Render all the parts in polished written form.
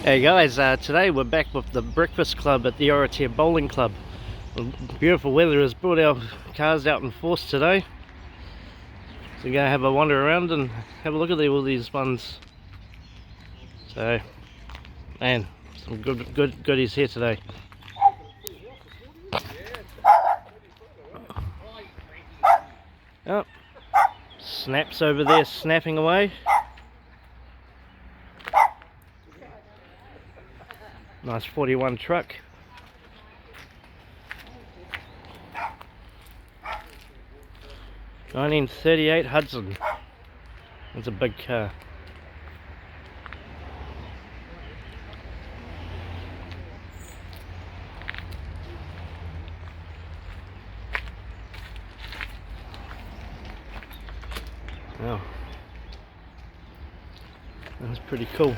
Hey guys, today we're back with the breakfast club at the Oratia bowling club. Beautiful weather has brought our cars out in force today, so we're going to have a wander around and have a look at all these ones. So, man, some good goodies here today. Oh, Snap's over there snapping away. Nice 41 truck. (1938) Hudson. That's a big car. Oh, that's pretty cool.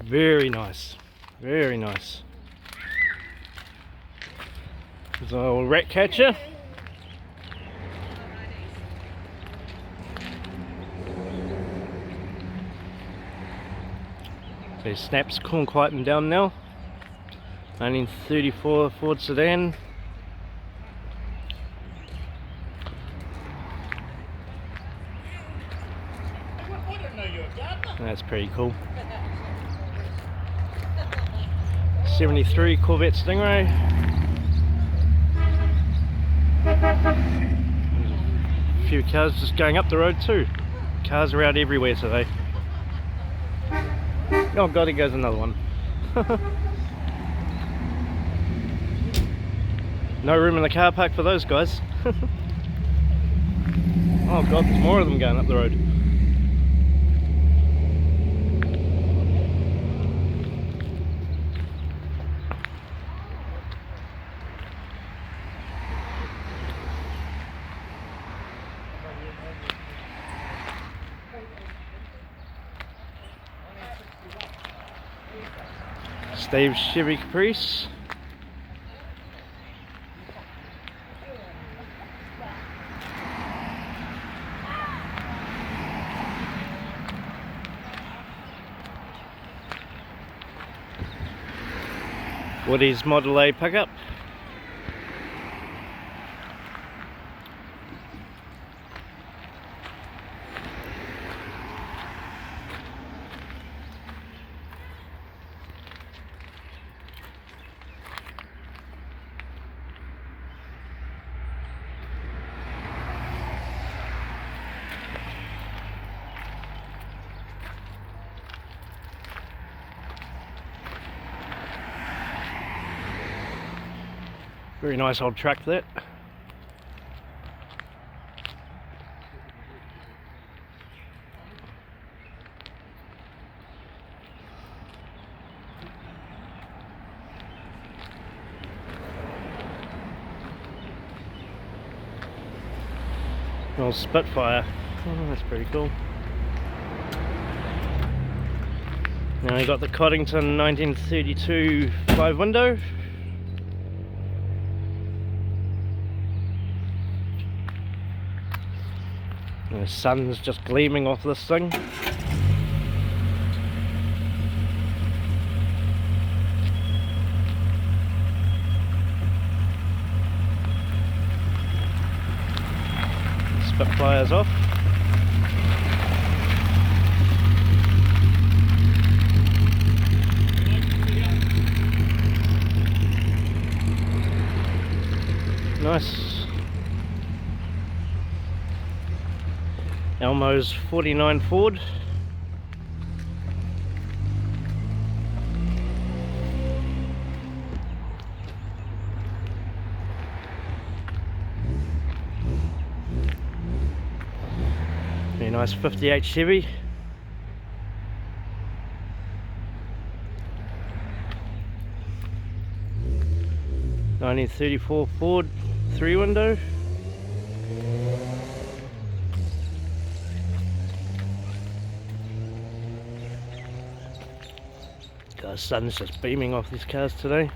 Very nice, very nice. There's an old rat catcher. Okay, Snap's cool and quieting down now. 1934 Ford sedan. That's pretty cool. 73 Corvette Stingray. There's a few cars just going up the road too. Cars are out everywhere today. Oh god, here goes another one. No room in the car park for those guys. Oh god, there's more of them going up the road. Steve's Chevy Caprice. Woody's Model A pickup. Very nice old truck that. Old Spitfire. Oh, that's pretty cool. Now we got the Coddington 1932 5 window. The sun's just gleaming off this thing. Spitfire's off. Nice. Elmo's 49 Ford. Very nice 58 Chevy. (1934 Ford 3 window. The sun's just beaming off these cars today.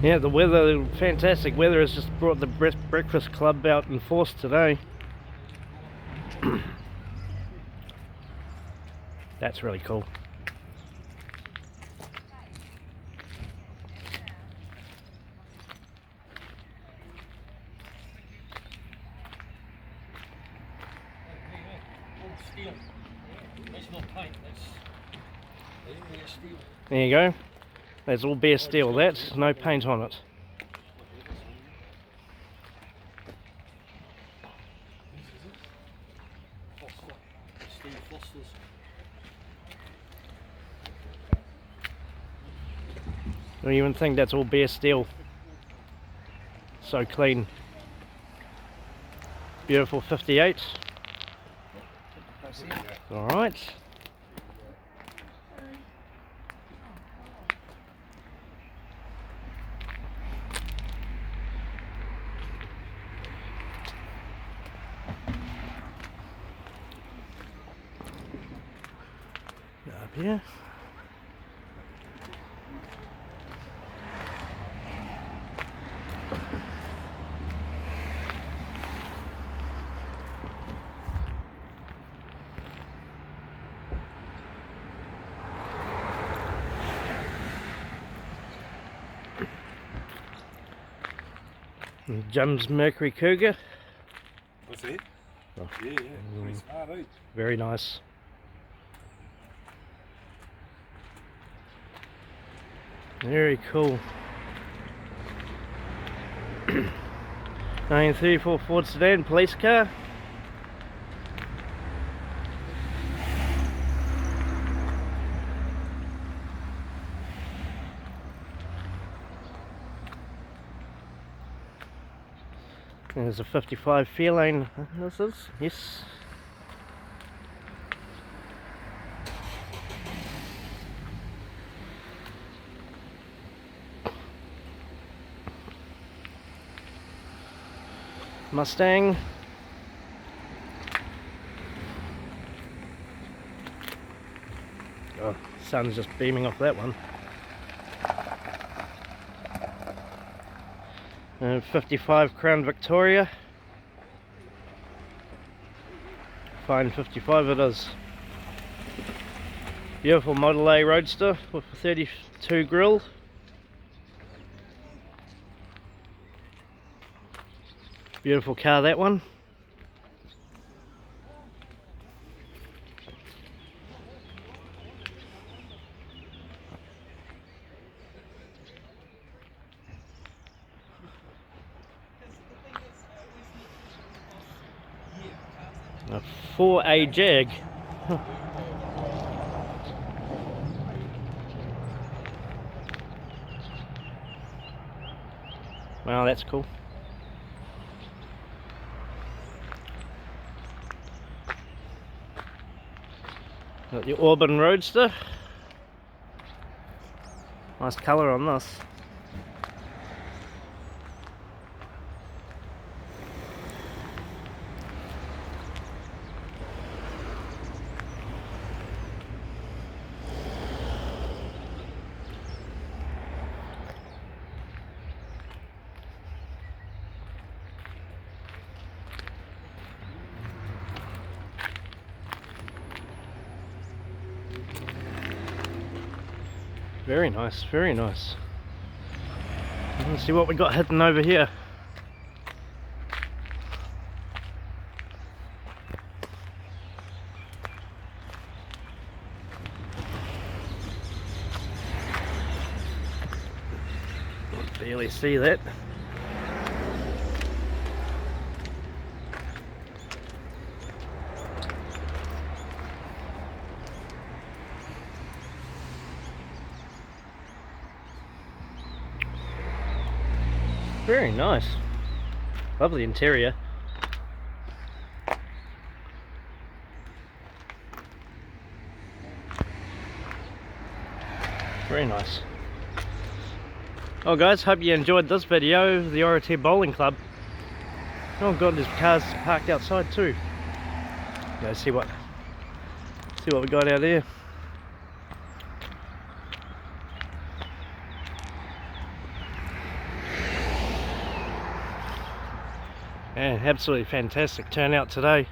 Yeah, the weather, fantastic weather, has just brought the breakfast club out in force today. That's really cool. Steel. That's not paint, that's bare steel. There you go. That's all bare steel. That's no paint on it. Steel Fosters. I don't even think that's all bare steel. So clean. Beautiful 58. Alright. Up here. Jim's Mercury Cougar. What's it? Oh. Yeah, pretty smart, eh? Very nice. Very cool. 1934 Ford sedan, police car. There's a 55 Fairlane, this is, yes. Mustang. Oh, sun's just beaming off that one. 55 Crown Victoria. Fine 55 it is. Beautiful Model A Roadster with a 32 grille. Beautiful car, that one. A 4A Jag. Wow, that's cool. Got the Auburn Roadster. Nice colour on this. Very nice, very nice. Let's see what we got hidden over here. Barely see that. Very nice. Lovely interior. Very nice. Oh guys, hope you enjoyed this video of the Oratia Bowling Club. Oh god, there's cars parked outside too. Let's see what we got out there. Yeah, absolutely fantastic turnout today.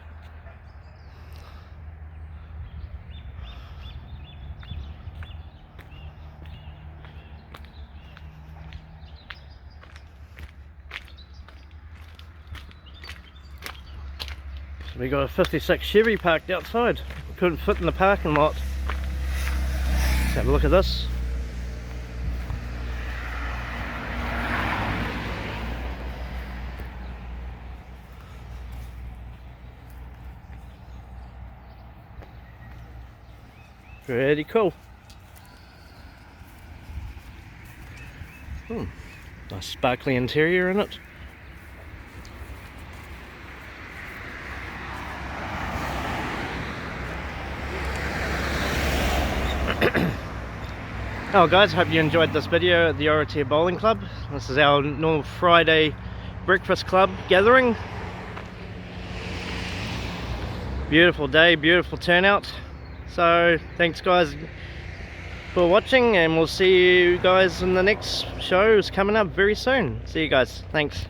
So we got a 56 Chevy parked outside. Couldn't fit in the parking lot. Let's have a look at this. Pretty cool. Nice sparkly interior in it. Oh guys, hope you enjoyed this video at the Oratia Bowling Club. This is our normal Friday breakfast club gathering. Beautiful day, beautiful turnout. So thanks guys for watching, and we'll see you guys in the next shows coming up very soon. See you guys, thanks.